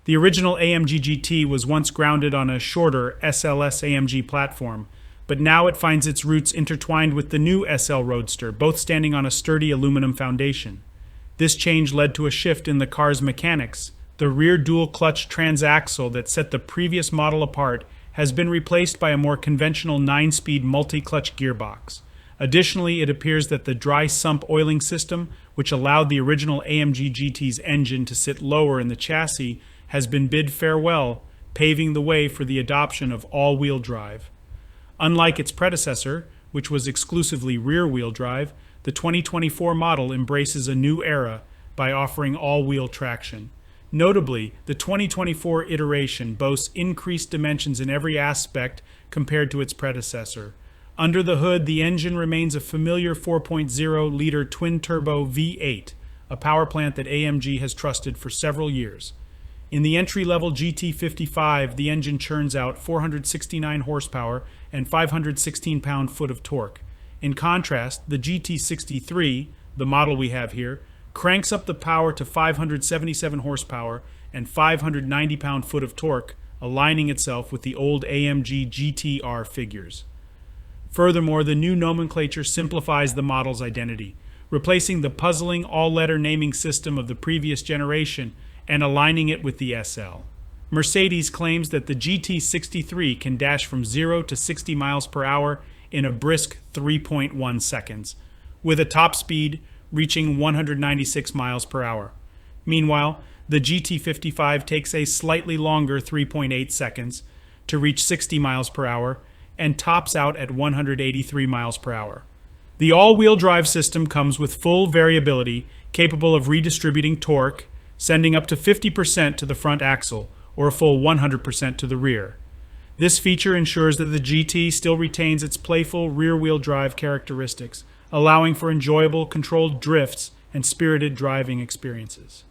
The original AMG GT was once grounded on a shorter SLS AMG platform, but now it finds its roots intertwined with the new SL Roadster, both standing on a sturdy aluminum foundation. This change led to a shift in the car's mechanics. The rear dual-clutch transaxle that set the previous model apart has been replaced by a more conventional 9-speed multi-clutch gearbox. Additionally, it appears that the dry sump oiling system, which allowed the original AMG GT's engine to sit lower in the chassis, has been bid farewell, paving the way for the adoption of all-wheel drive. Unlike its predecessor, which was exclusively rear-wheel drive, the 2024 model embraces a new era by offering all-wheel traction. Notably, the 2024 iteration boasts increased dimensions in every aspect compared to its predecessor. Under the hood, the engine remains a familiar 4.0-liter twin-turbo V8, a power plant that AMG has trusted for several years. In the entry-level GT55, the engine churns out 469 horsepower and 516 pound-foot of torque. In contrast, the GT63, the model we have here, cranks up the power to 577 horsepower and 590 pound-foot of torque, aligning itself with the old AMG GTR figures. Furthermore, the new nomenclature simplifies the model's identity, replacing the puzzling all-letter naming system of the previous generation and aligning it with the SL. Mercedes claims that the GT63 can dash from 0 to 60 miles per hour in a brisk 3.1 seconds, with a top speed reaching 196 miles per hour. Meanwhile, the GT55 takes a slightly longer 3.8 seconds to reach 60 miles per hour and tops out at 183 miles per hour. The all-wheel drive system comes with full variability, capable of redistributing torque, sending up to 50% to the front axle, or a full 100% to the rear. This feature ensures that the GT still retains its playful rear-wheel drive characteristics, allowing for enjoyable, controlled drifts and spirited driving experiences.